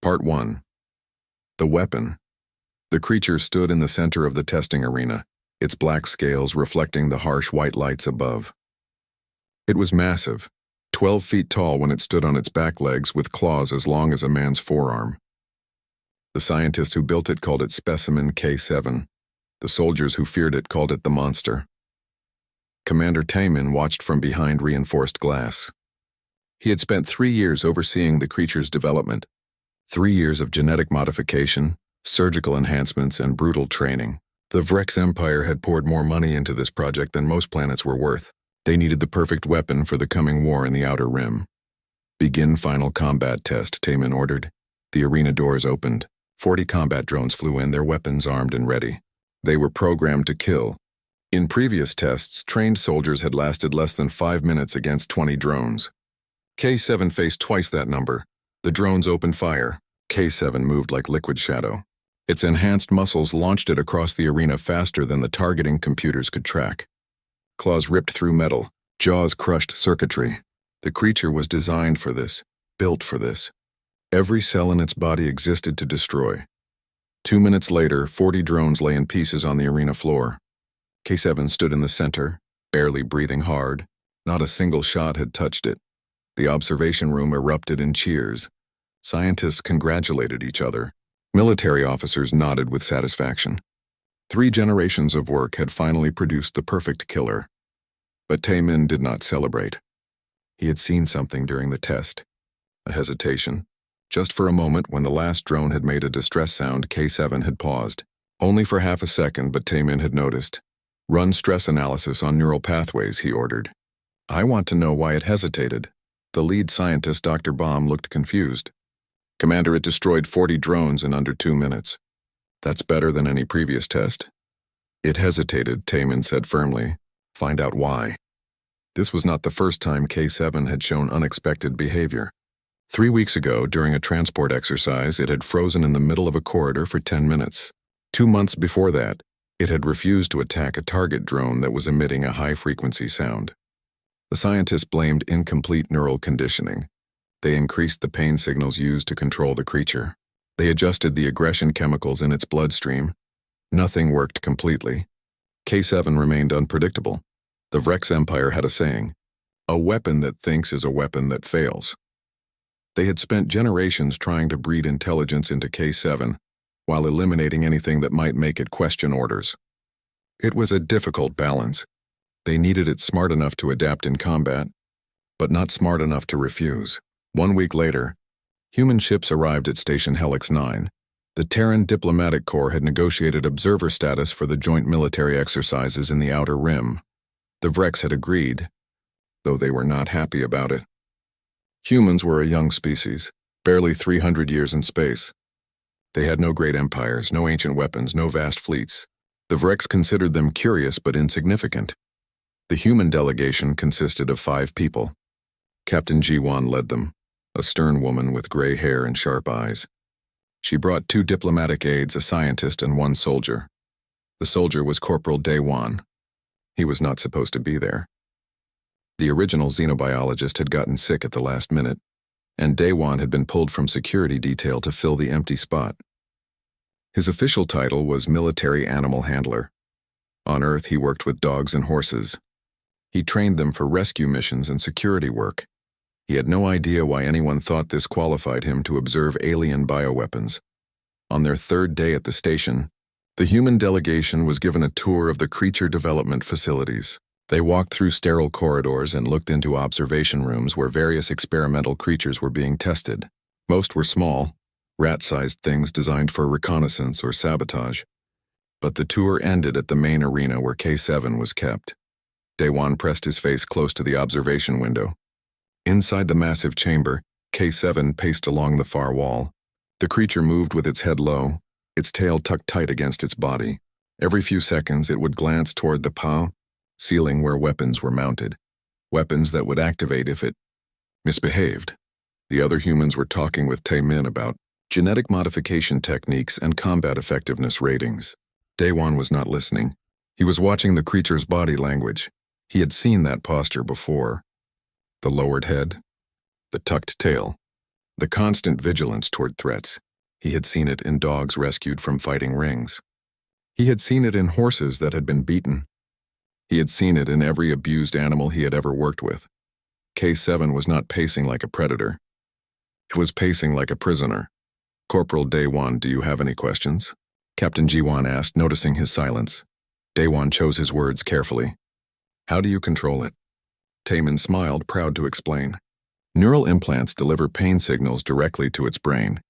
Part 1. The Weapon. The creature stood in the center of the testing arena, its black scales reflecting the harsh white lights above. It was massive, 12 feet tall when it stood on its back legs with claws as long as a man's forearm. The scientist who built it called it Specimen K7. The soldiers who feared it called it the Monster. Commander Taemin watched from behind reinforced glass. He had spent 3 years overseeing the creature's development. 3 years of genetic modification, surgical enhancements, and brutal training. The Vrex Empire had poured more money into this project than most planets were worth. They needed the perfect weapon for the coming war in the Outer Rim. Begin final combat test, Taemin ordered. The arena doors opened. 40 combat drones flew in, their weapons armed and ready. They were programmed to kill. In previous tests, trained soldiers had lasted less than 5 minutes against 20 drones. K7 faced twice that number. The drones opened fire. K7 moved like liquid shadow. Its enhanced muscles launched it across the arena faster than the targeting computers could track. Claws ripped through metal, jaws crushed circuitry. The creature was designed for this, built for this. Every cell in its body existed to destroy. 2 minutes later, 40 drones lay in pieces on the arena floor. K7 stood in the center, barely breathing hard. Not a single shot had touched it. The observation room erupted in cheers. Scientists congratulated each other. Military officers nodded with satisfaction. 3 generations of work had finally produced the perfect killer. But Taemin did not celebrate. He had seen something during the test. A hesitation. Just for a moment, when the last drone had made a distress sound, K7 had paused. Only for half a second, but Taemin had noticed. Run stress analysis on neural pathways, he ordered. I want to know why it hesitated. The lead scientist, Dr. Baum, looked confused. Commander, it destroyed 40 drones in under 2 minutes. That's better than any previous test. It hesitated, Taemin said firmly. Find out why. This was not the first time K7 had shown unexpected behavior. 3 weeks ago, during a transport exercise, it had frozen in the middle of a corridor for 10 minutes. 2 months before that, it had refused to attack a target drone that was emitting a high-frequency sound. The scientists blamed incomplete neural conditioning. They increased the pain signals used to control the creature. They adjusted the aggression chemicals in its bloodstream. Nothing worked completely. K7 remained unpredictable. The Vrex Empire had a saying, "A weapon that thinks is a weapon that fails." They had spent generations trying to breed intelligence into K7, while eliminating anything that might make it question orders. It was a difficult balance. They needed it smart enough to adapt in combat, but not smart enough to refuse. 1 week later, human ships arrived at Station Helix 9. The Terran Diplomatic Corps had negotiated observer status for the joint military exercises in the Outer Rim. The Vrex had agreed, though they were not happy about it. Humans were a young species, barely 300 years in space. They had no great empires, no ancient weapons, no vast fleets. The Vrex considered them curious but insignificant. The human delegation consisted of 5 people. Captain Ji-Wan led them, a stern woman with gray hair and sharp eyes. She brought 2 diplomatic aides, a scientist, and 1 soldier. The soldier was Corporal Dae-Wan. He was not supposed to be there. The original xenobiologist had gotten sick at the last minute, and Dae-Wan had been pulled from security detail to fill the empty spot. His official title was Military Animal Handler. On Earth, he worked with dogs and horses. He trained them for rescue missions and security work. He had no idea why anyone thought this qualified him to observe alien bioweapons. On their 3rd day at the station, the human delegation was given a tour of the creature development facilities. They walked through sterile corridors and looked into observation rooms where various experimental creatures were being tested. Most were small, rat-sized things designed for reconnaissance or sabotage. But the tour ended at the main arena where K7 was kept. Dae-Wan pressed his face close to the observation window. Inside the massive chamber, K7 paced along the far wall. The creature moved with its head low, its tail tucked tight against its body. Every few seconds it would glance toward the POW ceiling where weapons were mounted. Weapons that would activate if it misbehaved. The other humans were talking with Taemin about genetic modification techniques and combat effectiveness ratings. Dae-Wan was not listening. He was watching the creature's body language. He had seen that posture before. The lowered head, the tucked tail, The constant vigilance toward threats. He had seen it in dogs rescued from fighting rings. He had seen it in horses that had been beaten. He had seen it in every abused animal he had ever worked with. K7 was not pacing like a predator. It was pacing like a prisoner. Corporal Daewon, do you have any questions? Captain Jiwon asked, noticing his silence. Daewon chose his words carefully. How do you control it? Taemin smiled, proud to explain. Neural implants deliver pain signals directly to its brain.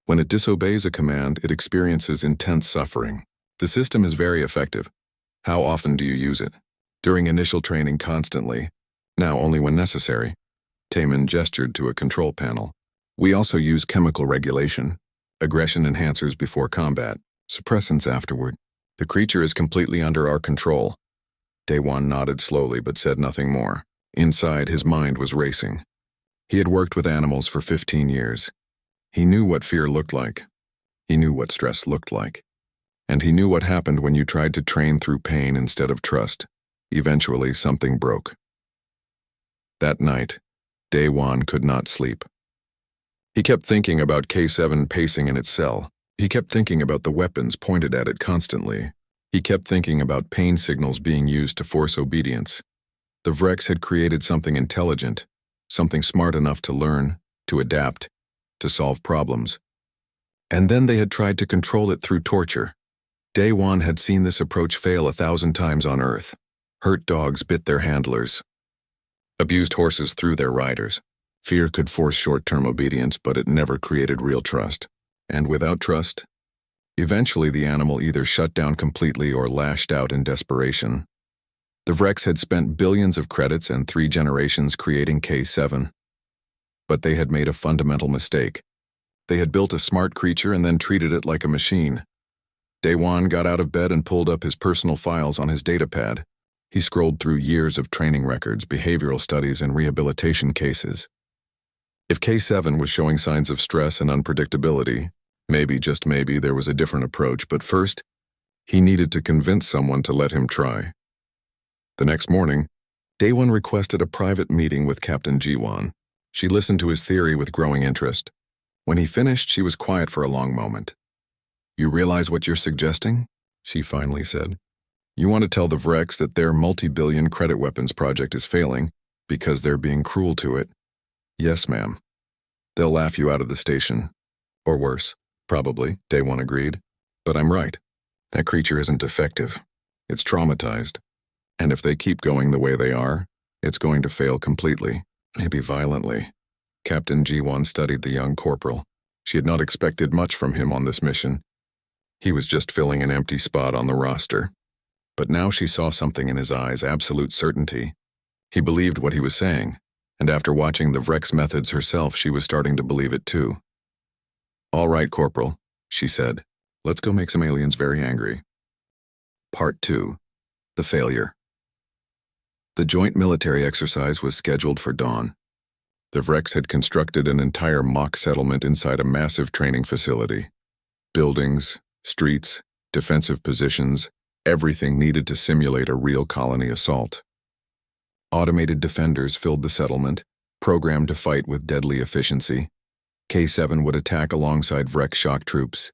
When it disobeys a command, it experiences intense suffering. The system is very effective. How often do you use it? During initial training, constantly. Now only when necessary. Taemin gestured to a control panel. We also use chemical regulation, aggression enhancers before combat, suppressants afterward. The creature is completely under our control. Daewon nodded slowly but said nothing more. Inside, his mind was racing. He had worked with animals for 15 years. He knew what fear looked like. He knew what stress looked like. And he knew what happened when you tried to train through pain instead of trust. Eventually, something broke. That night, Daewon could not sleep. He kept thinking about K7 pacing in its cell. He kept thinking about the weapons pointed at it constantly. He kept thinking about pain signals being used to force obedience. The Vrex had created something intelligent, something smart enough to learn, to adapt, to solve problems. And then they had tried to control it through torture. Daewon had seen this approach fail 1,000 times on Earth. Hurt dogs bit their handlers. Abused horses threw their riders. Fear could force short-term obedience, but it never created real trust. And without trust, eventually the animal either shut down completely or lashed out in desperation. The Vrex had spent billions of credits and 3 generations creating K7. But they had made a fundamental mistake. They had built a smart creature and then treated it like a machine. Daewon got out of bed and pulled up his personal files on his datapad. He scrolled through years of training records, behavioral studies, and rehabilitation cases. If K7 was showing signs of stress and unpredictability, maybe, just maybe, there was a different approach, but first, he needed to convince someone to let him try. The next morning, Daewon requested a private meeting with Captain Jiwon. She listened to his theory with growing interest. When he finished, she was quiet for a long moment. You realize what you're suggesting? She finally said. You want to tell the Vrex that their multi-billion credit weapons project is failing because they're being cruel to it? Yes, ma'am. They'll laugh you out of the station. Or worse, probably, Daewon agreed. But I'm right. That creature isn't defective. It's traumatized. And if they keep going the way they are, it's going to fail completely, maybe violently. Captain Jiwon studied the young corporal. She had not expected much from him on this mission. He was just filling an empty spot on the roster. But now she saw something in his eyes, absolute certainty. He believed what he was saying, and after watching the Vrex methods herself, she was starting to believe it too. All right, Corporal, she said. Let's go make some aliens very angry. Part 2. The Failure. The joint military exercise was scheduled for dawn. The Vrex had constructed an entire mock settlement inside a massive training facility. Buildings, streets, defensive positions, everything needed to simulate a real colony assault. Automated defenders filled the settlement, programmed to fight with deadly efficiency. K7 would attack alongside Vrex shock troops.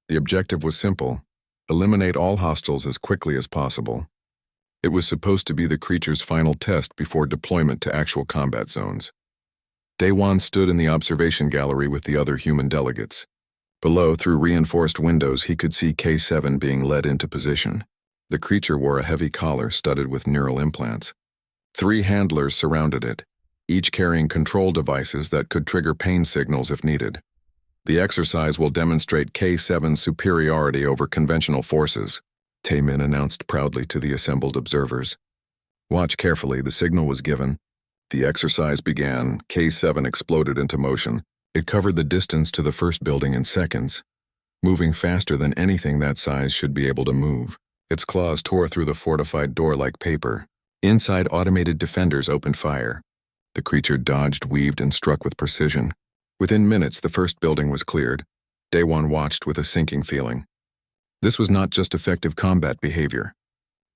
The objective was simple: eliminate all hostiles as quickly as possible. It was supposed to be the creature's final test before deployment to actual combat zones. Daewon stood in the observation gallery with the other human delegates. Below, through reinforced windows, he could see K7 being led into position. The creature wore a heavy collar studded with neural implants. 3 handlers surrounded it, each carrying control devices that could trigger pain signals if needed. The exercise will demonstrate K7's superiority over conventional forces, Taemin announced proudly to the assembled observers. Watch carefully, the signal was given. The exercise began. K7 exploded into motion. It covered the distance to the first building in seconds, moving faster than anything that size should be able to move. Its claws tore through the fortified door like paper. Inside, automated defenders opened fire. The creature dodged, weaved, and struck with precision. Within minutes, the first building was cleared. Daewon watched with a sinking feeling. This was not just effective combat behavior.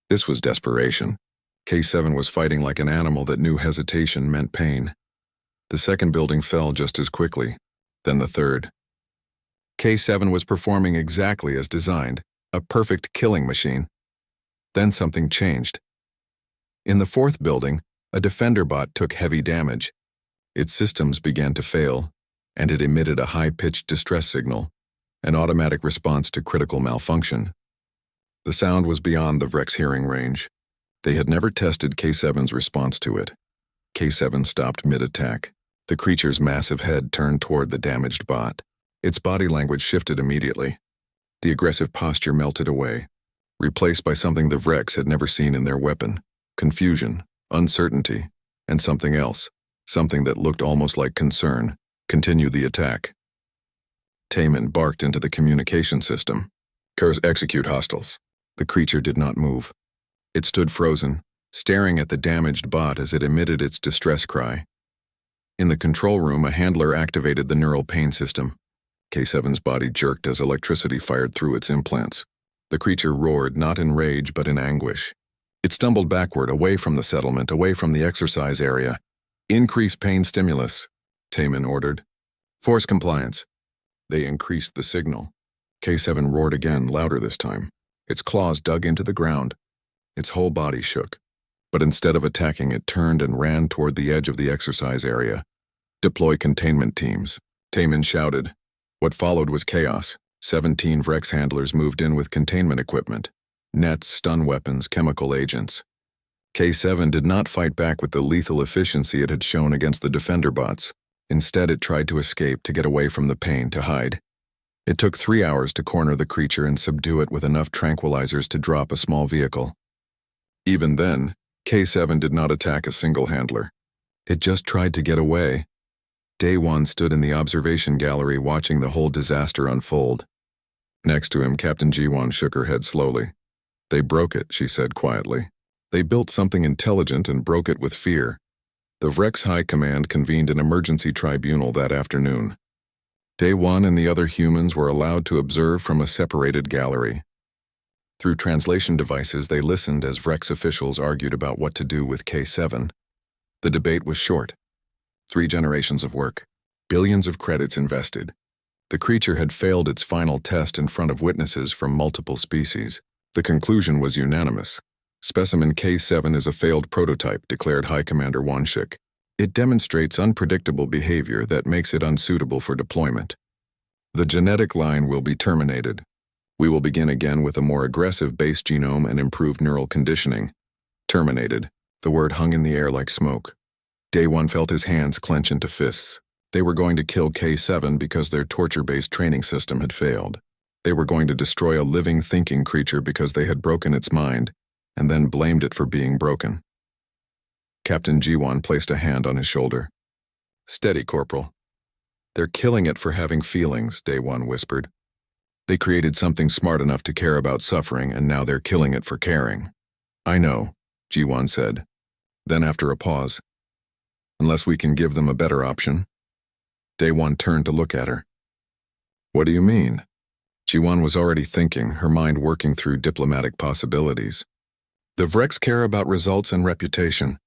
This was desperation. K7 was fighting like an animal that knew hesitation meant pain. The second building fell just as quickly, then the third. K7 was performing exactly as designed, a perfect killing machine. Then something changed. In the fourth building, a defender bot took heavy damage. Its systems began to fail, and it emitted a high-pitched distress signal, an automatic response to critical malfunction. The sound was beyond the Vrex hearing range. They had never tested K7's response to it. K7 stopped mid-attack. The creature's massive head turned toward the damaged bot. Its body language shifted immediately. The aggressive posture melted away, replaced by something the Vrex had never seen in their weapon: confusion, uncertainty, and something else, something that looked almost like concern. Continue the attack. Taman barked into the communication system. Curse execute hostiles. The creature did not move. It stood frozen, staring at the damaged bot as it emitted its distress cry. In the control room, a handler activated the neural pain system. K7's body jerked as electricity fired through its implants. The creature roared, not in rage but in anguish. It stumbled backward, away from the settlement, away from the exercise area. Increase pain stimulus, Taman ordered. Force compliance. They increased the signal. K7 roared again, louder this time. Its claws dug into the ground. Its whole body shook. But instead of attacking, it turned and ran toward the edge of the exercise area. Deploy containment teams, Taman shouted. What followed was chaos. 17 Vrex handlers moved in with containment equipment. Nets, stun weapons, chemical agents. K7 did not fight back with the lethal efficiency it had shown against the defender bots. Instead, it tried to escape, to get away from the pain, to hide. It took 3 hours to corner the creature and subdue it with enough tranquilizers to drop a small vehicle. Even then, K7 did not attack a single handler. It just tried to get away. Day One stood in the observation gallery watching the whole disaster unfold. Next to him, Captain Jiwan shook her head slowly. They broke it, she said quietly. They built something intelligent and broke it with fear. The Vrex High Command convened an emergency tribunal that afternoon. Day One and the other humans were allowed to observe from a separated gallery. Through translation devices, they listened as Vrex officials argued about what to do with K7. The debate was short. 3 generations of work. Billions of credits invested. The creature had failed its final test in front of witnesses from multiple species. The conclusion was unanimous. Specimen K7 is a failed prototype, declared High Commander Wanshik. It demonstrates unpredictable behavior that makes it unsuitable for deployment. The genetic line will be terminated. We will begin again with a more aggressive base genome and improved neural conditioning. Terminated. The word hung in the air like smoke. Day One felt his hands clench into fists. They were going to kill K7 because their torture-based training system had failed. They were going to destroy a living, thinking creature because they had broken its mind, and then blamed it for being broken. Captain Jiwan placed a hand on his shoulder. Steady, Corporal. They're killing it for having feelings, Day One whispered. They created something smart enough to care about suffering, and now they're killing it for caring. I know, Jiwan said. Then after a pause, unless we can give them a better option. Day One turned to look at her. What do you mean? Jiwan was already thinking, her mind working through diplomatic possibilities. The Vrex care about results and reputation.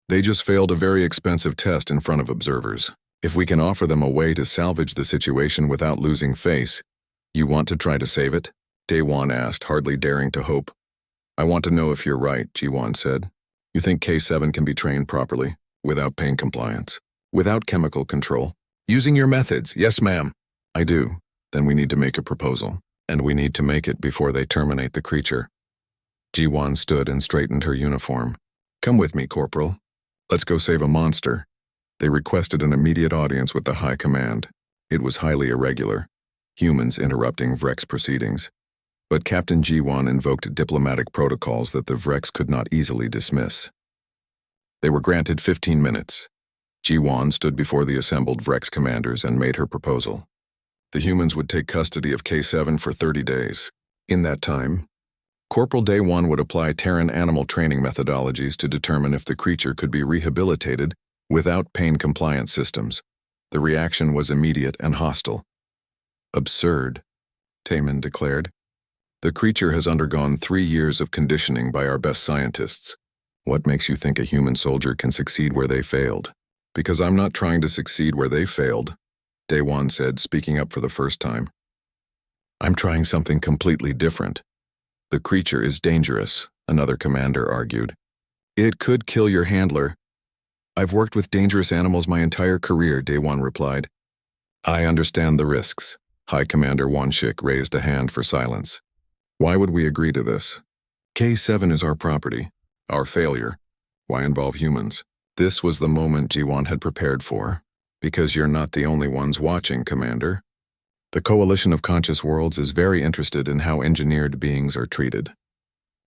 They just failed a very expensive test in front of observers. If we can offer them a way to salvage the situation without losing face, you want to try to save it? Day One asked, hardly daring to hope. I want to know if you're right, Jiwan said. You think K7 can be trained properly, without pain compliance, without chemical control? Using your methods, yes ma'am. I do. Then we need to make a proposal, and we need to make it before they terminate the creature. Jiwan stood and straightened her uniform. Come with me, Corporal. Let's go save a monster. They requested an immediate audience with the High Command. It was highly irregular. Humans interrupting Vrex proceedings. But Captain Jiwan invoked diplomatic protocols that the Vrex could not easily dismiss. They were granted 15 minutes. Jiwan stood before the assembled Vrex commanders and made her proposal. The humans would take custody of K7 for 30 days. In that time, Corporal Day One would apply Terran animal training methodologies to determine if the creature could be rehabilitated without pain compliance systems. The reaction was immediate and hostile. Absurd, Taman declared. The creature has undergone 3 years of conditioning by our best scientists. What makes you think a human soldier can succeed where they failed? Because I'm not trying to succeed where they failed, Daewon said, speaking up for the first time. I'm trying something completely different. The creature is dangerous, another commander argued. It could kill your handler. I've worked with dangerous animals my entire career, Daewon replied. I understand the risks. High Commander Wanshik raised a hand for silence. Why would we agree to this? K7 is our property, our failure. Why involve humans? This was the moment Jiwon had prepared for. Because you're not the only ones watching, Commander. The Coalition of Conscious Worlds is very interested in how engineered beings are treated.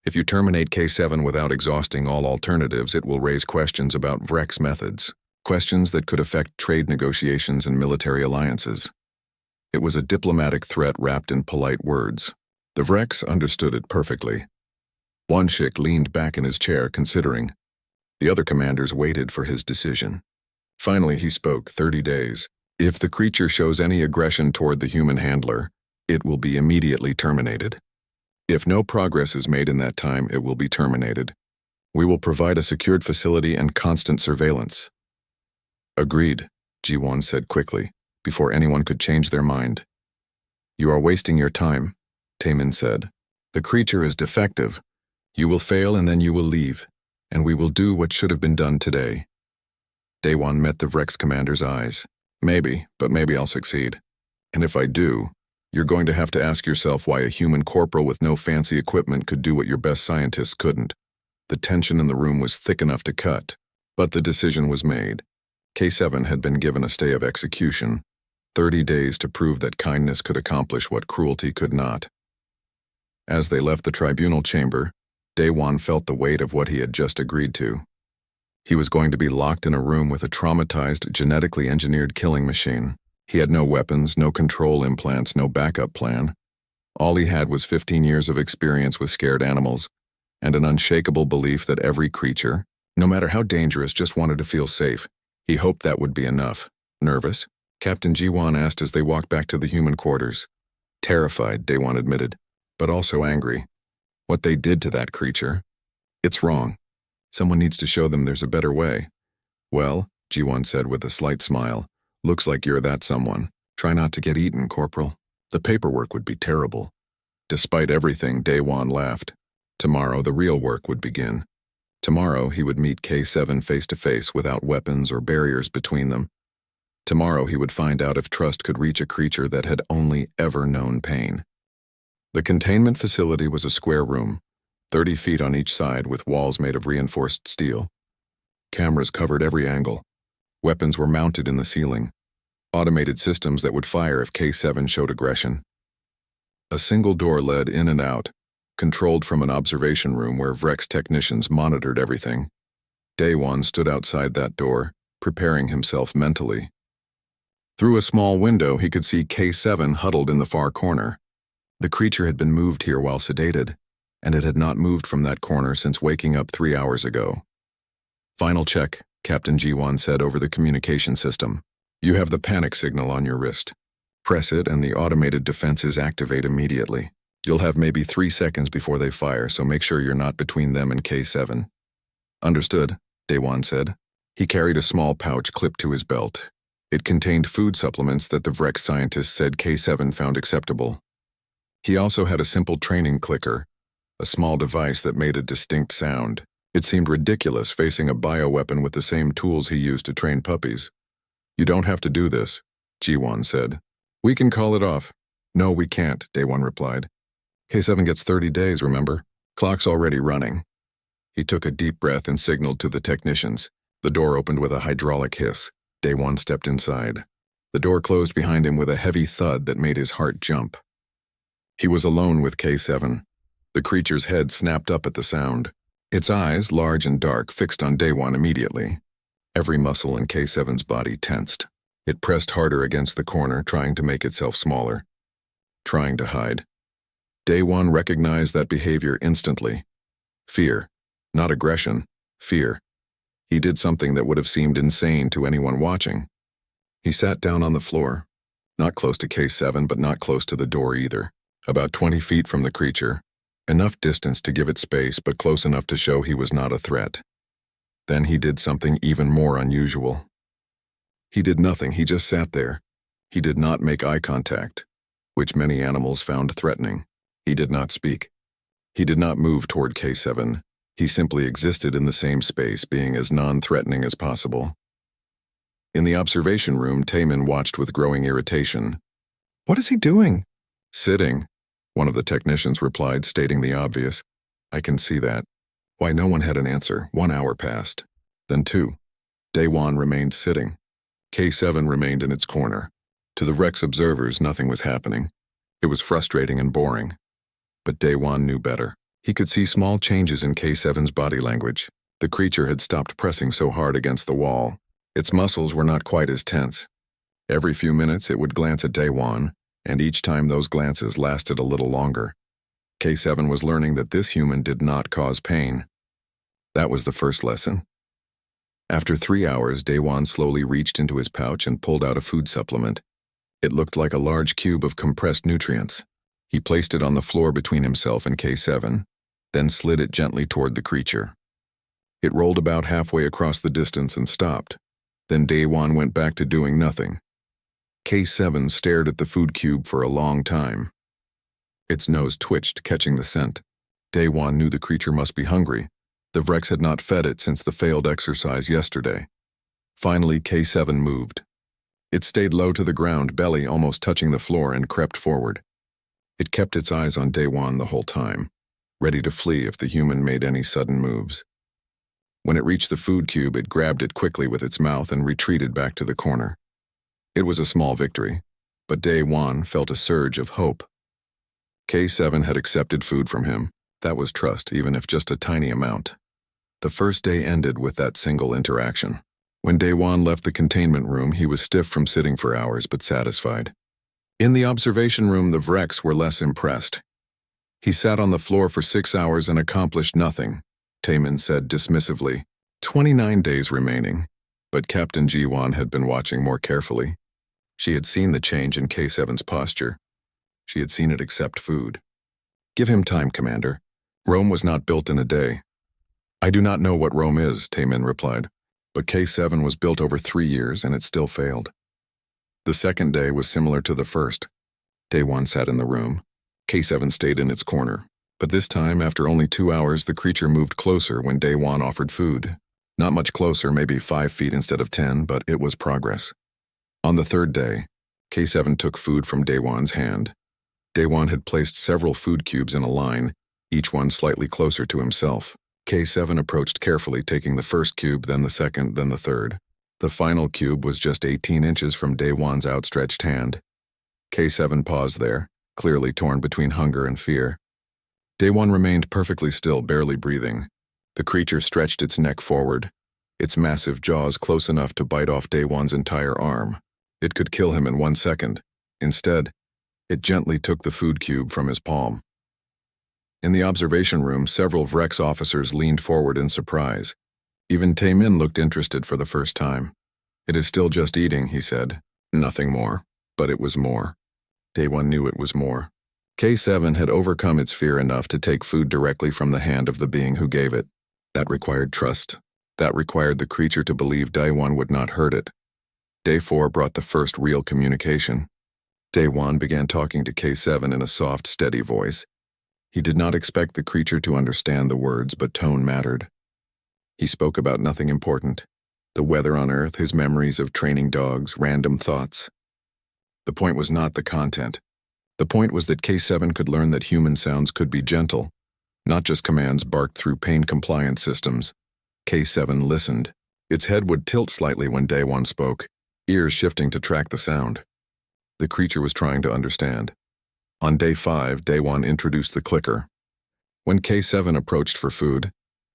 If you terminate K7 without exhausting all alternatives, it will raise questions about Vrek's methods, questions that could affect trade negotiations and military alliances. It was a diplomatic threat wrapped in polite words. The Vreks understood it perfectly. Wanshik leaned back in his chair, considering. The other commanders waited for his decision. Finally, he spoke. 30 days. If the creature shows any aggression toward the human handler, it will be immediately terminated. If no progress is made in that time, it will be terminated. We will provide a secured facility and constant surveillance. Agreed, Jiwon said quickly, before anyone could change their mind. You are wasting your time, Taemin said. The creature is defective. You will fail and then you will leave, and we will do what should have been done today. Daewon met the Vrek's commander's eyes. Maybe, but maybe I'll succeed. And if I do, you're going to have to ask yourself why a human corporal with no fancy equipment could do what your best scientists couldn't. The tension in the room was thick enough to cut, but the decision was made. K7 had been given a stay of execution, 30 days to prove that kindness could accomplish what cruelty could not. As they left the tribunal chamber, Daewon felt the weight of what he had just agreed to. He was going to be locked in a room with a traumatized, genetically engineered killing machine. He had no weapons, no control implants, no backup plan. All he had was 15 years of experience with scared animals, and an unshakable belief that every creature, no matter how dangerous, just wanted to feel safe. He hoped that would be enough. Nervous? Captain Jiwon asked as they walked back to the human quarters. Terrified, Daewon admitted, but also angry. What they did to that creature. It's wrong. Someone needs to show them there's a better way. Well, Jiwon said with a slight smile, looks like you're that someone. Try not to get eaten, Corporal. The paperwork would be terrible. Despite everything, Daewon laughed. Tomorrow, the real work would begin. Tomorrow, he would meet K7 face-to-face without weapons or barriers between them. Tomorrow, he would find out if trust could reach a creature that had only ever known pain. The containment facility was a square room, 30 feet on each side with walls made of reinforced steel. Cameras covered every angle. Weapons were mounted in the ceiling. Automated systems that would fire if K7 showed aggression. A single door led in and out, controlled from an observation room where Vrek's technicians monitored everything. Daewon stood outside that door, preparing himself mentally. Through a small window, he could see K7 huddled in the far corner. The creature had been moved here while sedated, and it had not moved from that corner since waking up 3 hours ago. Final check, Captain Jiwon said over the communication system. You have the panic signal on your wrist. Press it and the automated defenses activate immediately. You'll have maybe 3 seconds before they fire, so make sure you're not between them and K7. Understood, Daewon said. He carried a small pouch clipped to his belt. It contained food supplements that the Vrek scientists said K7 found acceptable. He also had a simple training clicker, a small device that made a distinct sound. It seemed ridiculous facing a bioweapon with the same tools he used to train puppies. You don't have to do this, Jiwon said. We can call it off. No, we can't, Daewon replied. K7 gets 30 days, remember? Clock's already running. He took a deep breath and signaled to the technicians. The door opened with a hydraulic hiss. Daewon stepped inside. The door closed behind him with a heavy thud that made his heart jump. He was alone with K7. The creature's head snapped up at the sound. Its eyes, large and dark, fixed on Daewon immediately. Every muscle in K7's body tensed. It pressed harder against the corner, trying to make itself smaller. Trying to hide. Daewon recognized that behavior instantly. Fear. Not aggression. Fear. He did something that would have seemed insane to anyone watching. He sat down on the floor. Not close to K7, but not close to the door either. About 20 feet from the creature. Enough distance to give it space, but close enough to show he was not a threat. Then he did something even more unusual. He did nothing, he just sat there. He did not make eye contact, which many animals found threatening. He did not speak. He did not move toward K7. He simply existed in the same space, being as non-threatening as possible. In the observation room, Taemin watched with growing irritation. "What is he doing?" "Sitting," one of the technicians replied, stating the obvious. "I can see that." Why, no one had an answer. 1 hour passed. Then 2. Daewon remained sitting. K7 remained in its corner. To the wreck's observers, nothing was happening. It was frustrating and boring. But Daewon knew better. He could see small changes in K7's body language. The creature had stopped pressing so hard against the wall. Its muscles were not quite as tense. Every few minutes it would glance at Daewon, and each time those glances lasted a little longer. K7 was learning that this human did not cause pain. That was the first lesson. After 3 hours, Daewon slowly reached into his pouch and pulled out a food supplement. It looked like a large cube of compressed nutrients. He placed it on the floor between himself and K7, then slid it gently toward the creature. It rolled about halfway across the distance and stopped. Then Daewon went back to doing nothing. K7 stared at the food cube for a long time. Its nose twitched, catching the scent. Daewon knew the creature must be hungry. The Vrex had not fed it since the failed exercise yesterday. Finally, K7 moved. It stayed low to the ground, belly almost touching the floor, and crept forward. It kept its eyes on Daewon the whole time, ready to flee if the human made any sudden moves. When it reached the food cube, it grabbed it quickly with its mouth and retreated back to the corner. It was a small victory, but Daewon felt a surge of hope. K7 had accepted food from him. That was trust, even if just a tiny amount. The first day ended with that single interaction. When Daewon left the containment room, he was stiff from sitting for hours, but satisfied. In the observation room, the Vrex were less impressed. "He sat on the floor for 6 hours and accomplished nothing," Taemin said dismissively. 29 days remaining, but Captain Jiwon had been watching more carefully. She had seen the change in K7's posture. She had seen it accept food. "Give him time, Commander. Rome was not built in a day." "I do not know what Rome is," Taemin replied, "but K7 was built over 3 years and it still failed." The second day was similar to the first. Daewon sat in the room. K7 stayed in its corner. But this time, after only 2 hours, the creature moved closer when Daewon offered food. Not much closer, maybe 5 feet instead of 10, but it was progress. On the third day, K7 took food from Daewon's hand. Daewon had placed several food cubes in a line, each one slightly closer to himself. K7 approached carefully, taking the first cube, then the second, then the third. The final cube was just 18 inches from Daewon's outstretched hand. K7 paused there, clearly torn between hunger and fear. Daewon remained perfectly still, barely breathing. The creature stretched its neck forward, its massive jaws close enough to bite off Daewon's entire arm. It could kill him in 1 second. Instead, it gently took the food cube from his palm. In the observation room, several Vrex officers leaned forward in surprise. Even Taemin looked interested for the first time. "It is still just eating," he said. Nothing more. But it was more. Daewon knew it was more. K7 had overcome its fear enough to take food directly from the hand of the being who gave it. That required trust. That required the creature to believe Daewon would not hurt it. Day 4 brought the first real communication. Daewon began talking to K7 in a soft, steady voice. He did not expect the creature to understand the words, but tone mattered. He spoke about nothing important. The weather on Earth, his memories of training dogs, random thoughts. The point was not the content. The point was that K7 could learn that human sounds could be gentle, not just commands barked through pain compliance systems. K7 listened. Its head would tilt slightly when Daewon spoke, ears shifting to track the sound. The creature was trying to understand. On day 5, Daewon introduced the clicker. When K7 approached for food,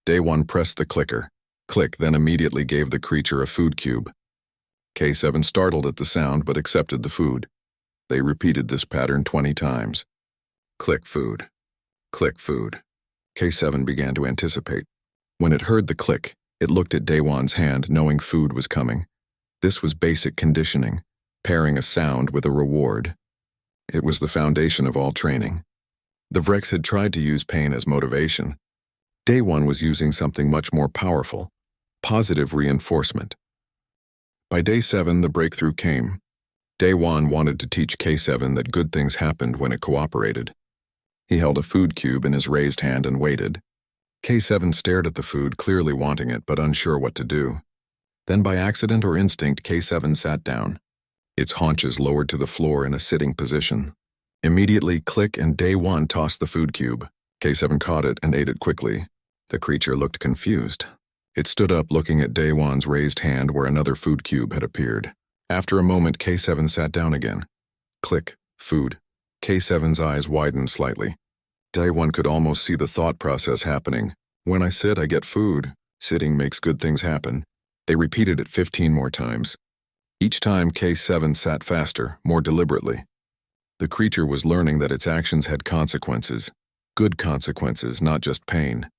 Daewon pressed the clicker. Click, then immediately gave the creature a food cube. K7 startled at the sound but accepted the food. They repeated this pattern 20 times. Click food. Click food. K7 began to anticipate. When it heard the click, it looked at Daewon's hand, knowing food was coming. This was basic conditioning, pairing a sound with a reward. It was the foundation of all training. The Vrex had tried to use pain as motivation. Daewon was using something much more powerful, positive reinforcement. By day 7, the breakthrough came. Day 1 wanted to teach K7 that good things happened when it cooperated. He held a food cube in his raised hand and waited. K7 stared at the food, clearly wanting it but unsure what to do. Then by accident or instinct, K7 sat down, its haunches lowered to the floor in a sitting position. Immediately, click, and Day 1 tossed the food cube. K7 caught it and ate it quickly. The creature looked confused. It stood up, looking at Day 1's raised hand where another food cube had appeared. After a moment, K7 sat down again. Click, food. K7's eyes widened slightly. Day 1 could almost see the thought process happening. When I sit, I get food. Sitting makes good things happen. They repeated it 15 more times. Each time, K7 sat faster, more deliberately. The creature was learning that its actions had consequences. Good consequences, not just pain.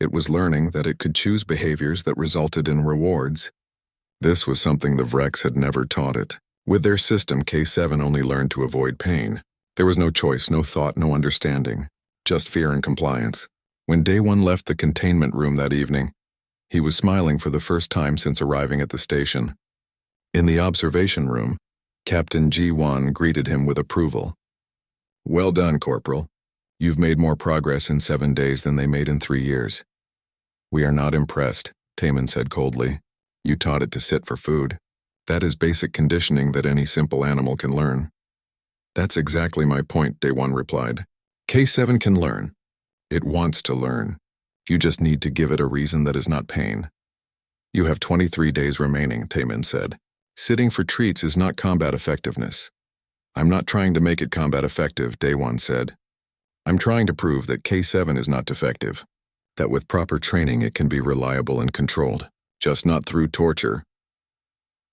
It was learning that it could choose behaviors that resulted in rewards. This was something the Vrex had never taught it. With their system, K7 only learned to avoid pain. There was no choice, no thought, no understanding. Just fear and compliance. When Day 1 left the containment room that evening, he was smiling for the first time since arriving at the station. In the observation room, Captain G1 greeted him with approval. "Well done, Corporal. You've made more progress in 7 days than they made in 3 years." "We are not impressed," Taman said coldly. "You taught it to sit for food. That is basic conditioning that any simple animal can learn." "That's exactly my point," Day 1 replied. "K7 can learn. It wants to learn. You just need to give it a reason that is not pain." "You have 23 days remaining," Taman said. "Sitting for treats is not combat effectiveness." "I'm not trying to make it combat effective," Day 1 said. "I'm trying to prove that K7 is not defective, that with proper training it can be reliable and controlled, just not through torture."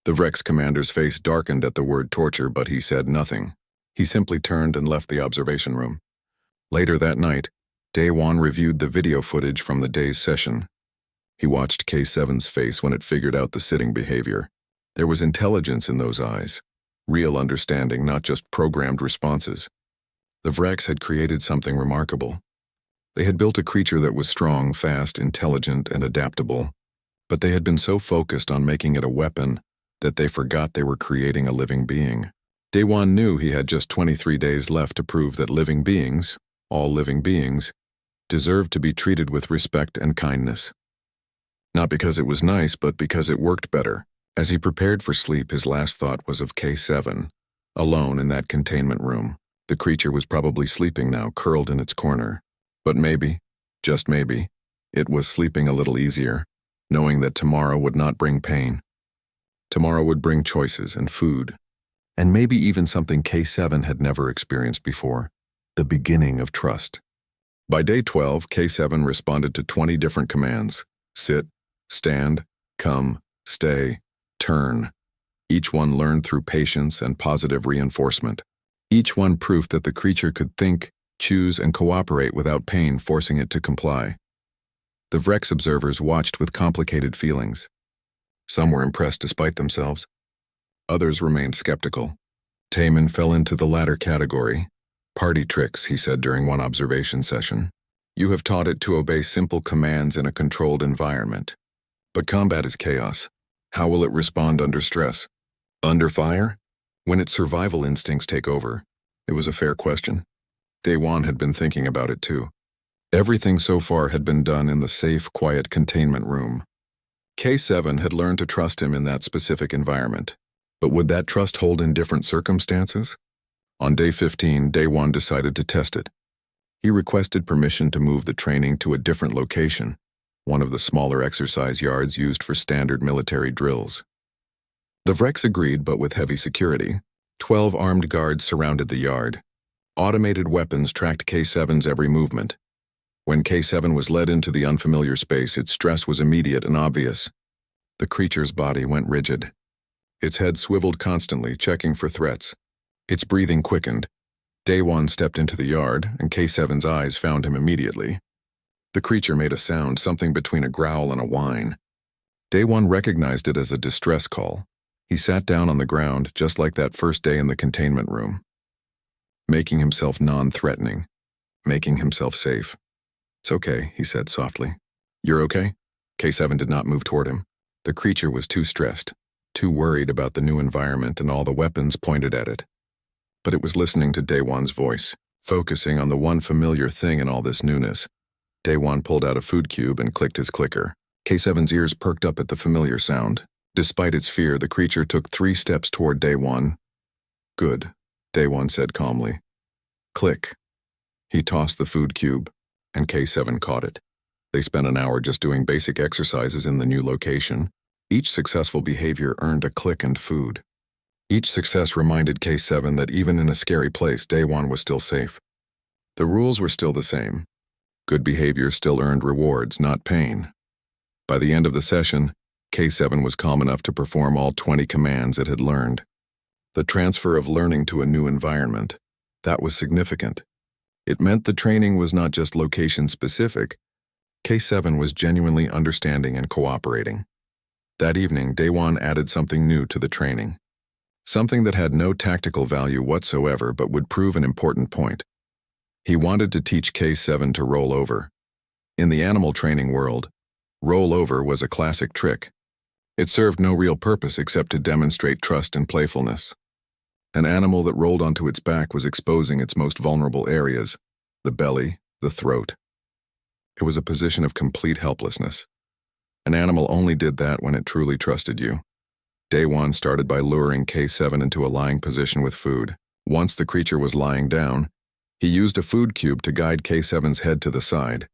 The Vrex commander's face darkened at the word torture, but he said nothing. He simply turned and left the observation room. Later that night, Day 1 reviewed the video footage from the day's session. He watched K7's face when it figured out the sitting behavior. There was intelligence in those eyes, real understanding, not just programmed responses. The Vrex had created something remarkable. They had built a creature that was strong, fast, intelligent, and adaptable, but they had been so focused on making it a weapon that they forgot they were creating a living being. Day 1 knew he had just 23 days left to prove that living beings, all living beings, deserved to be treated with respect and kindness. Not because it was nice, but because it worked better. As he prepared for sleep, his last thought was of K7, alone in that containment room. The creature was probably sleeping now, curled in its corner. But maybe, just maybe, it was sleeping a little easier, knowing that tomorrow would not bring pain. Tomorrow would bring choices and food, and maybe even something K7 had never experienced before, the beginning of trust. By day 12, K7 responded to 20 different commands: sit, stand, come, stay, turn. Each one learned through patience and positive reinforcement. Each one proof that the creature could think, choose, and cooperate without pain forcing it to comply. The Vrex observers watched with complicated feelings. Some were impressed despite themselves. Others remained skeptical. Taman fell into the latter category. "Party tricks," he said during one observation session. "You have taught it to obey simple commands in a controlled environment. But combat is chaos. How will it respond under stress? Under fire? When its survival instincts take over?" It was a fair question. Day 1 had been thinking about it too. Everything so far had been done in the safe, quiet containment room. K7 had learned to trust him in that specific environment. But would that trust hold in different circumstances? On day 15, Day 1 decided to test it. He requested permission to move the training to a different location, one of the smaller exercise yards used for standard military drills. The Vrex agreed, but with heavy security. 12 armed guards surrounded the yard. Automated weapons tracked K7's every movement. When K7 was led into the unfamiliar space, its stress was immediate and obvious. The creature's body went rigid. Its head swiveled constantly, checking for threats. Its breathing quickened. Day 1 stepped into the yard, and K7's eyes found him immediately. The creature made a sound, something between a growl and a whine. Day 1 recognized it as a distress call. He sat down on the ground, just like that first day in the containment room, making himself non-threatening, making himself safe. "It's okay," he said softly. "You're okay?" K7 did not move toward him. The creature was too stressed, too worried about the new environment and all the weapons pointed at it. But it was listening to Daewon's voice, focusing on the one familiar thing in all this newness. Daewon pulled out a food cube and clicked his clicker. K7's ears perked up at the familiar sound. Despite its fear, the creature took 3 steps toward Daewon. "Good," Daewon said calmly. "Click." He tossed the food cube, and K7 caught it. They spent an hour just doing basic exercises in the new location. Each successful behavior earned a click and food. Each success reminded K7 that even in a scary place, Daewon was still safe. The rules were still the same. Good behavior still earned rewards, not pain. By the end of the session, K7 was calm enough to perform all 20 commands it had learned. The transfer of learning to a new environment, that was significant. It meant the training was not just location-specific. K7 was genuinely understanding and cooperating. That evening, Daewon added something new to the training. Something that had no tactical value whatsoever but would prove an important point. He wanted to teach K7 to roll over. In the animal training world, roll over was a classic trick. It served no real purpose except to demonstrate trust and playfulness. An animal that rolled onto its back was exposing its most vulnerable areas, the belly, the throat. It was a position of complete helplessness. An animal only did that when it truly trusted you. Daewon started by luring K7 into a lying position with food. Once the creature was lying down, he used a food cube to guide K7's head to the side,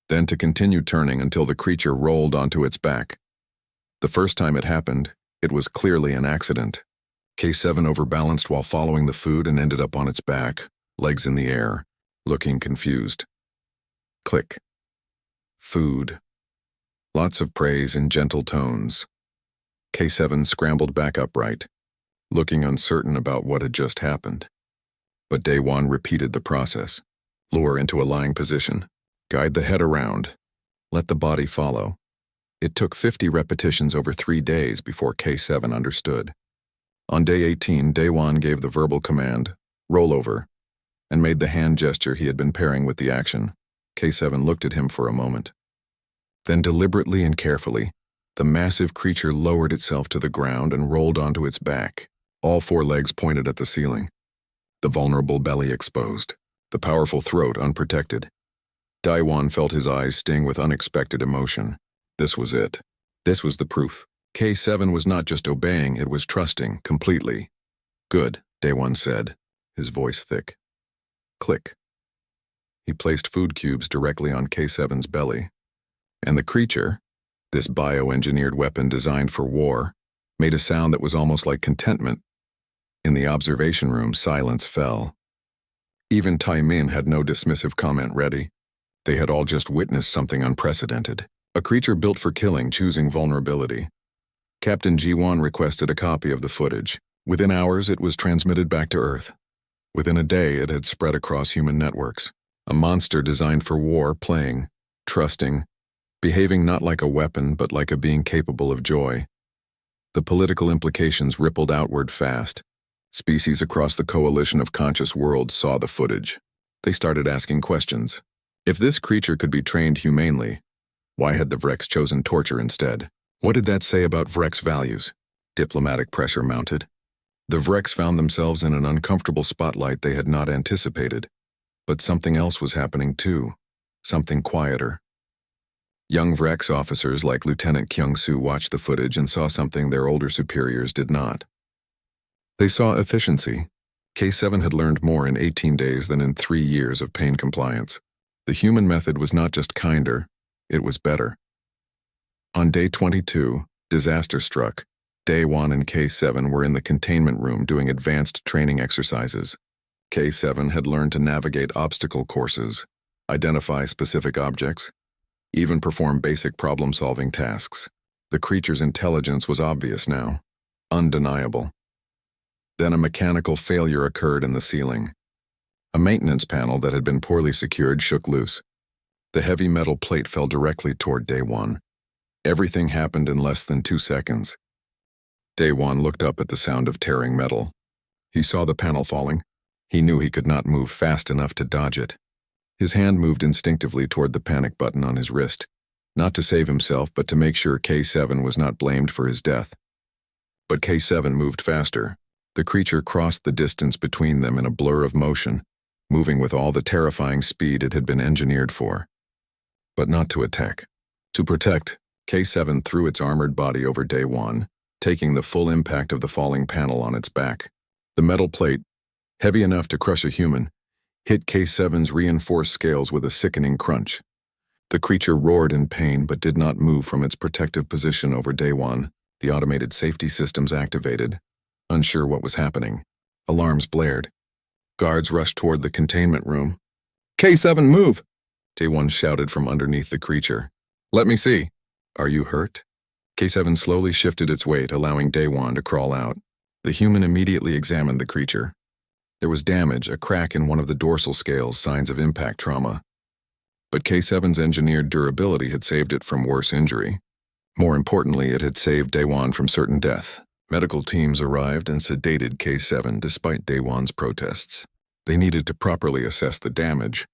then to continue turning until the creature rolled onto its back. The first time it happened, it was clearly an accident. K7 overbalanced while following the food and ended up on its back, legs in the air, looking confused. Click. Food. Lots of praise in gentle tones. K7 scrambled back upright, looking uncertain about what had just happened. But Daewon repeated the process. Lure into a lying position. Guide the head around. Let the body follow. It took 50 repetitions over 3 days before K7 understood. On day 18, Daewon gave the verbal command, roll over, and made the hand gesture he had been pairing with the action. K7 looked at him for a moment. Then deliberately and carefully, the massive creature lowered itself to the ground and rolled onto its back, all 4 legs pointed at the ceiling. The vulnerable belly exposed, the powerful throat unprotected. Daewon felt his eyes sting with unexpected emotion. This was it. This was the proof. K7 was not just obeying, it was trusting, completely. Good, Daewon said, his voice thick. Click. He placed food cubes directly on K7's belly, and the creature, this bioengineered weapon designed for war, made a sound that was almost like contentment. In the observation room, silence fell. Even Tai Min had no dismissive comment ready. They had all just witnessed something unprecedented. A creature built for killing choosing vulnerability. Captain Ji-won requested a copy of the footage. Within hours, it was transmitted back to Earth. Within a day, it had spread across human networks. A monster designed for war, playing, trusting, behaving not like a weapon but like a being capable of joy. The political implications rippled outward fast. Species across the coalition of conscious worlds saw the footage. They started asking questions. If this creature could be trained humanely, why had the Vrex chosen torture instead? What did that say about Vrex values? Diplomatic pressure mounted. The Vrex found themselves in an uncomfortable spotlight they had not anticipated. But something else was happening too. Something quieter. Young Vrex officers like Lieutenant Kyung-soo watched the footage and saw something their older superiors did not. They saw efficiency. K7 had learned more in 18 days than in 3 years of pain compliance. The human method was not just kinder, it was better. On day 22, disaster struck. Daewon and K7 were in the containment room doing advanced training exercises. K7 had learned to navigate obstacle courses, identify specific objects, even perform basic problem-solving tasks. The creature's intelligence was obvious now, undeniable. Then a mechanical failure occurred in the ceiling. A maintenance panel that had been poorly secured shook loose. The heavy metal plate fell directly toward Daewon. Everything happened in less than 2 seconds. Daewon looked up at the sound of tearing metal. He saw the panel falling. He knew he could not move fast enough to dodge it. His hand moved instinctively toward the panic button on his wrist, not to save himself but to make sure K7 was not blamed for his death. But K7 moved faster. The creature crossed the distance between them in a blur of motion, moving with all the terrifying speed it had been engineered for. But not to attack. To protect, K7 threw its armored body over Day 1, taking the full impact of the falling panel on its back. The metal plate, heavy enough to crush a human, hit K7's reinforced scales with a sickening crunch. The creature roared in pain but did not move from its protective position over Day 1. The automated safety systems activated. Unsure what was happening, alarms blared. Guards rushed toward the containment room. "K7, move!" Day 1 shouted from underneath the creature. "Let me see. Are you hurt?" K7 slowly shifted its weight, allowing Day 1 to crawl out. The human immediately examined the creature. There was damage, a crack in one of the dorsal scales, signs of impact trauma. But K7's engineered durability had saved it from worse injury. More importantly, it had saved Day 1 from certain death. Medical teams arrived and sedated K7 despite Day 1's protests. They needed to properly assess the damage.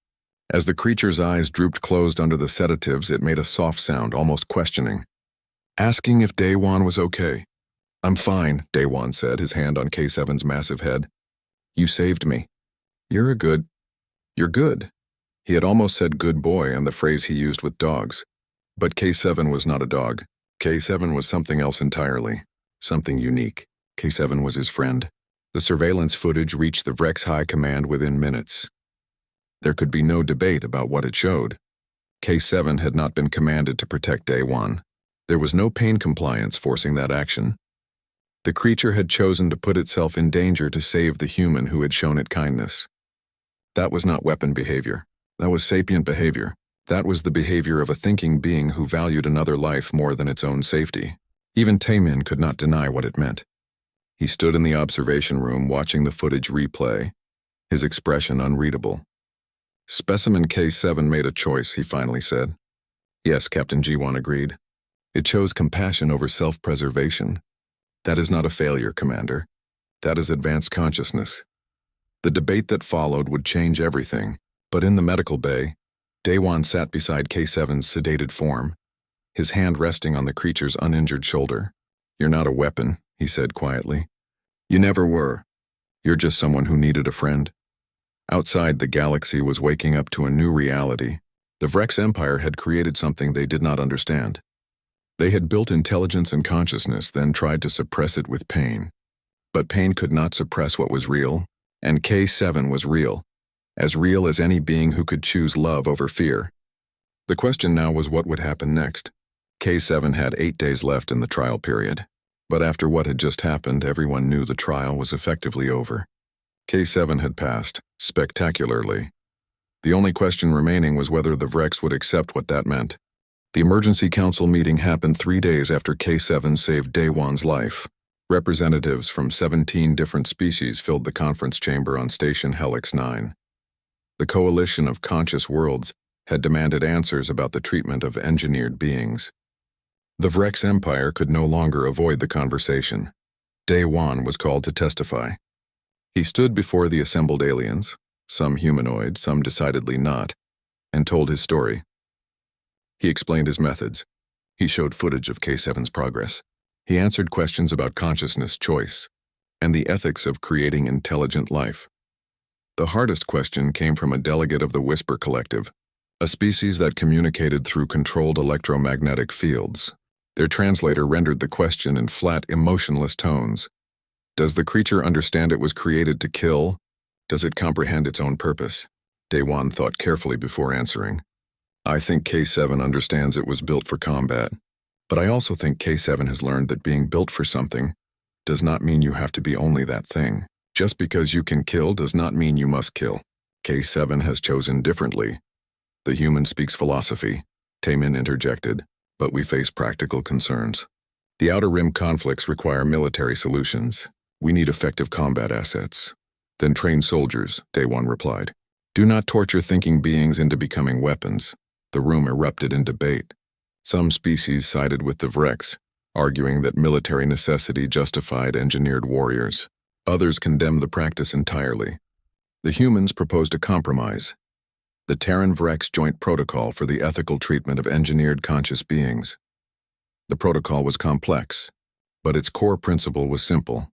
As the creature's eyes drooped closed under the sedatives, it made a soft sound, almost questioning, asking if Day 1 was okay. "I'm fine," Day 1 said, his hand on K7's massive head. "You saved me. You're good." He had almost said good boy, and the phrase he used with dogs. But K7 was not a dog. K7 was something else entirely. Something unique. K7 was his friend. The surveillance footage reached the Vrex High Command within minutes. There could be no debate about what it showed. K7 had not been commanded to protect Day 1. There was no pain compliance forcing that action. The creature had chosen to put itself in danger to save the human who had shown it kindness. That was not weapon behavior. That was sapient behavior. That was the behavior of a thinking being who valued another life more than its own safety. Even Taemin could not deny what it meant. He stood in the observation room watching the footage replay, his expression unreadable. "Specimen K7 made a choice," he finally said. "Yes," Captain G1 agreed. "It chose compassion over self-preservation. That is not a failure, Commander. That is advanced consciousness." The debate that followed would change everything, but in the medical bay, Day 1 sat beside K7's sedated form, his hand resting on the creature's uninjured shoulder. "You're not a weapon," he said quietly. "You never were. You're just someone who needed a friend." Outside, the galaxy was waking up to a new reality. The Vrex Empire had created something they did not understand. They had built intelligence and consciousness, then tried to suppress it with pain. But pain could not suppress what was real, and K7 was real as any being who could choose love over fear. The question now was what would happen next. K7 had 8 days left in the trial period. But after what had just happened, everyone knew the trial was effectively over. K7 had passed, spectacularly. The only question remaining was whether the Vrex would accept what that meant. The emergency council meeting happened 3 days after K7 saved Day 1's life. Representatives from 17 different species filled the conference chamber on Station Helix 9. The coalition of conscious worlds had demanded answers about the treatment of engineered beings. The Vrex Empire could no longer avoid the conversation. Day 1 was called to testify. He stood before the assembled aliens, some humanoid, some decidedly not, and told his story. He explained his methods. He showed footage of K7's progress. He answered questions about consciousness, choice, and the ethics of creating intelligent life. The hardest question came from a delegate of the Whisper Collective, a species that communicated through controlled electromagnetic fields. Their translator rendered the question in flat, emotionless tones. Does the creature understand it was created to kill? Does it comprehend its own purpose? Day 1 thought carefully before answering. "I think K7 understands it was built for combat. But I also think K7 has learned that being built for something does not mean you have to be only that thing. Just because you can kill does not mean you must kill. K7 has chosen differently. The human speaks philosophy," Taemin interjected, "but we face practical concerns. The Outer Rim conflicts require military solutions. We need effective combat assets." "Then train soldiers," Day 1 replied. "Do not torture thinking beings into becoming weapons." The room erupted in debate. Some species sided with the Vrex, arguing that military necessity justified engineered warriors. Others condemned the practice entirely. The humans proposed a compromise: the Terran-Vrex Joint Protocol for the Ethical Treatment of Engineered Conscious Beings. The protocol was complex. But its core principle was simple.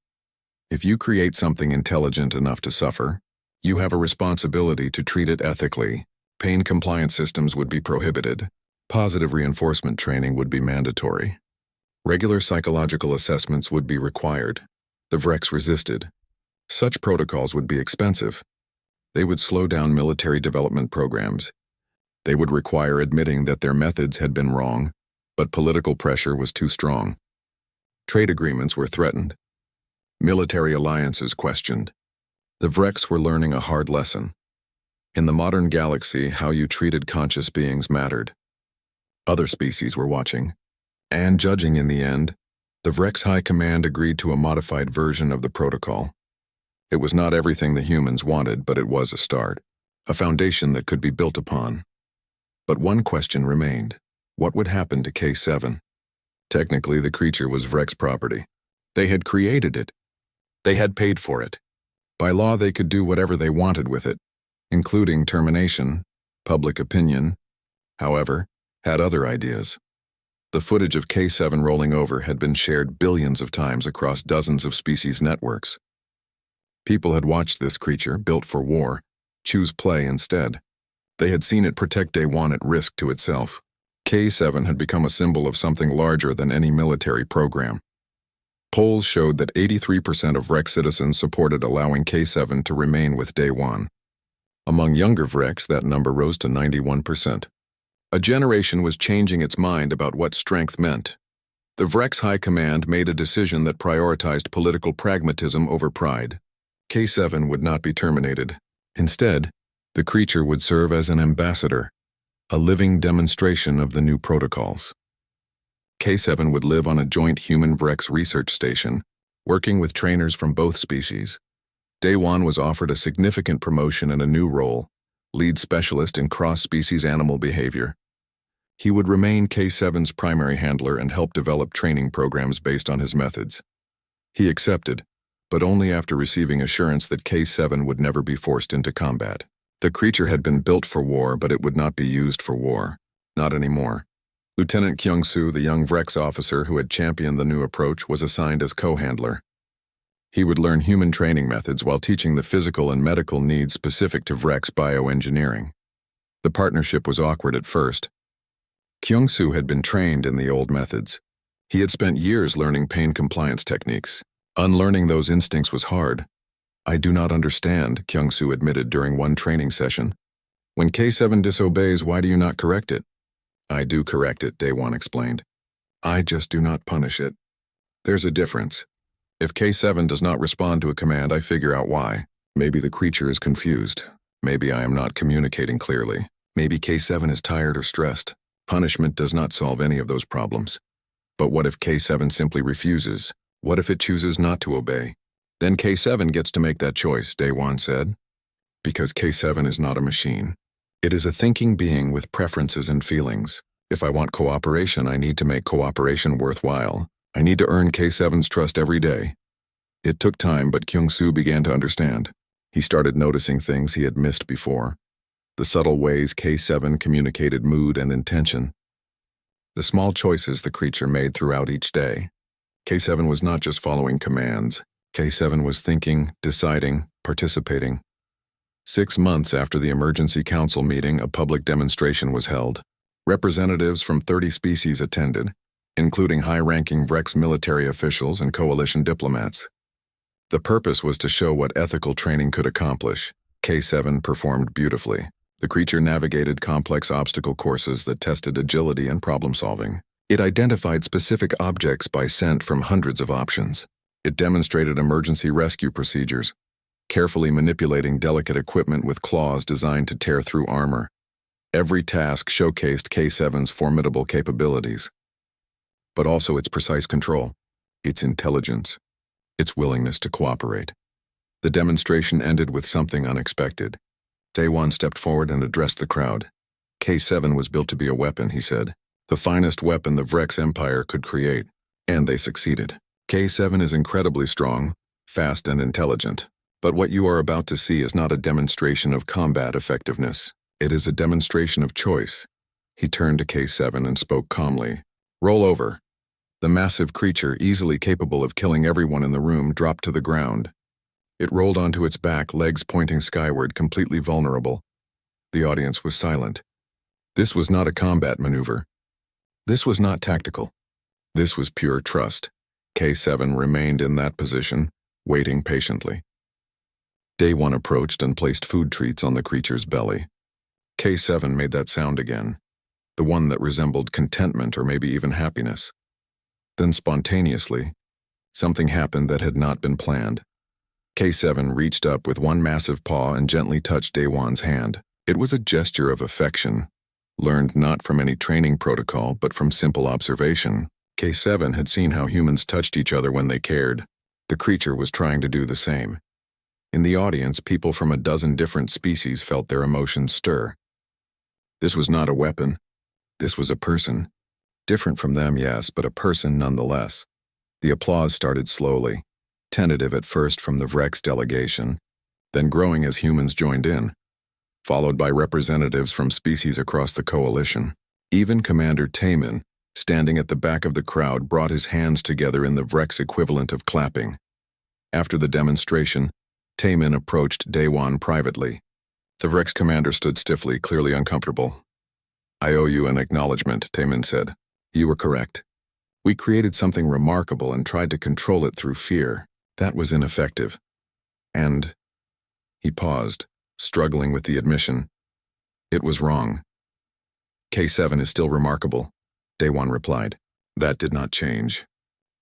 If you create something intelligent enough to suffer, you have a responsibility to treat it ethically. Pain-compliant systems would be prohibited. Positive reinforcement training would be mandatory. Regular psychological assessments would be required. The Vrex resisted. Such protocols would be expensive. They would slow down military development programs. They would require admitting that their methods had been wrong, but political pressure was too strong. Trade agreements were threatened. Military alliances questioned. The Vrex were learning a hard lesson. In the modern galaxy, how you treated conscious beings mattered. Other species were watching. And judging in the end, the Vrex High Command agreed to a modified version of the protocol. It was not everything the humans wanted, but it was a start, a foundation that could be built upon. But one question remained. What would happen to K7? Technically, the creature was Vrex property. They had created it. They had paid for it. By law, they could do whatever they wanted with it, including termination, public opinion, however, had other ideas. The footage of K7 rolling over had been shared billions of times across dozens of species networks. People had watched this creature, built for war, choose play instead. They had seen it protect Day One at risk to itself. K7 had become a symbol of something larger than any military program. Polls showed that 83% of Vrex citizens supported allowing K7 to remain with Day One. Among younger Vrex, that number rose to 91%. A generation was changing its mind about what strength meant. The Vrex High Command made a decision that prioritized political pragmatism over pride. K7 would not be terminated. Instead, the creature would serve as an ambassador, a living demonstration of the new protocols. K7 would live on a joint human-Vrex research station, working with trainers from both species. Day One was offered a significant promotion and a new role, lead specialist in cross-species animal behavior. He would remain K7's primary handler and help develop training programs based on his methods. He accepted, but only after receiving assurance that K7 would never be forced into combat. The creature had been built for war, but it would not be used for war. Not anymore. Lieutenant Kyung-soo, the young Vrex officer who had championed the new approach, was assigned as co-handler. He would learn human training methods while teaching the physical and medical needs specific to Vrex bioengineering. The partnership was awkward at first. Kyung-soo had been trained in the old methods. He had spent years learning pain compliance techniques. Unlearning those instincts was hard. I do not understand, Kyung-soo admitted during one training session. When K7 disobeys, why do you not correct it? I do correct it, Day One explained. I just do not punish it. There's a difference. If K7 does not respond to a command, I figure out why. Maybe the creature is confused. Maybe I am not communicating clearly. Maybe K7 is tired or stressed. Punishment does not solve any of those problems. But what if K7 simply refuses? What if it chooses not to obey? Then K7 gets to make that choice, Day One said. Because K7 is not a machine. It is a thinking being with preferences and feelings. If I want cooperation, I need to make cooperation worthwhile. I need to earn K7's trust every day. It took time, but Kyung-soo began to understand. He started noticing things he had missed before. The subtle ways K7 communicated mood and intention. The small choices the creature made throughout each day. K7 was not just following commands. K7 was thinking, deciding, participating. 6 months after the emergency council meeting, a public demonstration was held. Representatives from 30 species attended, including high-ranking Vrex military officials and coalition diplomats. The purpose was to show what ethical training could accomplish. K7 performed beautifully. The creature navigated complex obstacle courses that tested agility and problem-solving. It identified specific objects by scent from hundreds of options. It demonstrated emergency rescue procedures, carefully manipulating delicate equipment with claws designed to tear through armor. Every task showcased K7's formidable capabilities, but also its precise control, its intelligence, its willingness to cooperate. The demonstration ended with something unexpected. Day One stepped forward and addressed the crowd. K7 was built to be a weapon, he said. The finest weapon the Vrex Empire could create, and they succeeded. K7 is incredibly strong, fast and intelligent. But what you are about to see is not a demonstration of combat effectiveness. It is a demonstration of choice. He turned to K7 and spoke calmly. Roll over. The massive creature, easily capable of killing everyone in the room, dropped to the ground. It rolled onto its back, legs pointing skyward, completely vulnerable. The audience was silent. This was not a combat maneuver. This was not tactical. This was pure trust. K7 remained in that position, waiting patiently. Day 1 approached and placed food treats on the creature's belly. K7 made that sound again, the one that resembled contentment or maybe even happiness. Then spontaneously, something happened that had not been planned. K7 reached up with one massive paw and gently touched Day 1's hand. It was a gesture of affection, learned not from any training protocol but from simple observation. K7 had seen how humans touched each other when they cared. The creature was trying to do the same. In the audience, people from a dozen different species felt their emotions stir. This was not a weapon. This was a person. Different from them, yes, but a person nonetheless. The applause started slowly, tentative at first from the Vrex delegation, then growing as humans joined in, followed by representatives from species across the coalition. Even Commander Taemin, standing at the back of the crowd, brought his hands together in the Vrex equivalent of clapping. After the demonstration, Taemin approached Day 1 privately. The Vrex commander stood stiffly, clearly uncomfortable. "I owe you an acknowledgement," Taemin said. "You were correct. We created something remarkable and tried to control it through fear. That was ineffective. And..." He paused, struggling with the admission. "It was wrong." "K7 is still remarkable," Day 1 replied. "That did not change.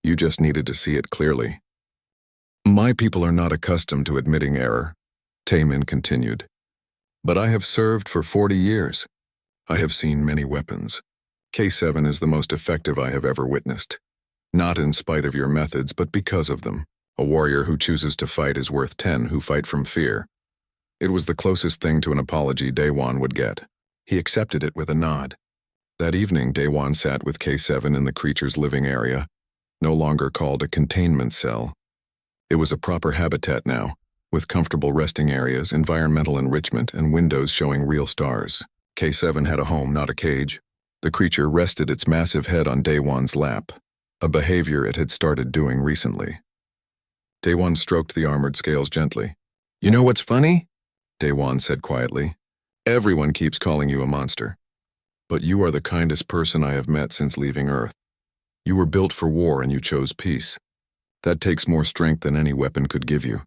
You just needed to see it clearly." "My people are not accustomed to admitting error," Taemin continued. "But I have served for 40 years. I have seen many weapons. K7 is the most effective I have ever witnessed. Not in spite of your methods, but because of them. A warrior who chooses to fight is worth 10 who fight from fear." It was the closest thing to an apology Day 1 would get. He accepted it with a nod. That evening, Day 1 sat with K7 in the creature's living area, no longer called a containment cell. It was a proper habitat now, with comfortable resting areas, environmental enrichment, and windows showing real stars. K7 had a home, not a cage. The creature rested its massive head on Day 1's lap, a behavior it had started doing recently. Day 1 stroked the armored scales gently. "You know what's funny?" Day 1 said quietly. "Everyone keeps calling you a monster. But you are the kindest person I have met since leaving Earth. You were built for war and you chose peace. That takes more strength than any weapon could give you."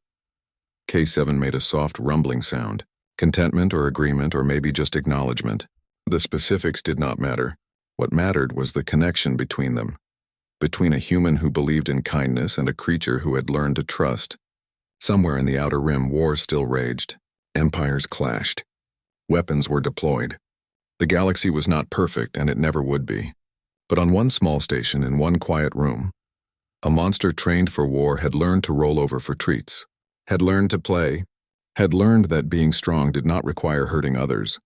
K7 made a soft rumbling sound. Contentment or agreement or maybe just acknowledgement. The specifics did not matter. What mattered was the connection between them. Between a human who believed in kindness and a creature who had learned to trust. Somewhere in the Outer Rim, war still raged. Empires clashed. Weapons were deployed. The galaxy was not perfect, and it never would be. But on one small station, in one quiet room, a monster trained for war had learned to roll over for treats, had learned to play, had learned that being strong did not require hurting others.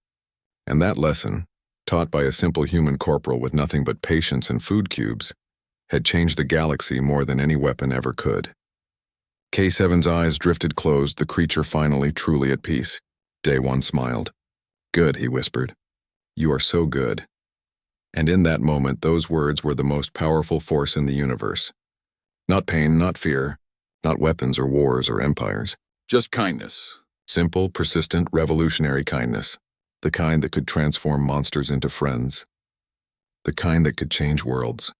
And that lesson, taught by a simple human corporal with nothing but patience and food cubes, had changed the galaxy more than any weapon ever could. K7's eyes drifted closed, the creature finally truly at peace. Day 1 smiled. "Good," he whispered. "You are so good." And in that moment, those words were the most powerful force in the universe. Not pain, not fear, not weapons or wars or empires. Just kindness. Simple, persistent, revolutionary kindness. The kind that could transform monsters into friends. The kind that could change worlds.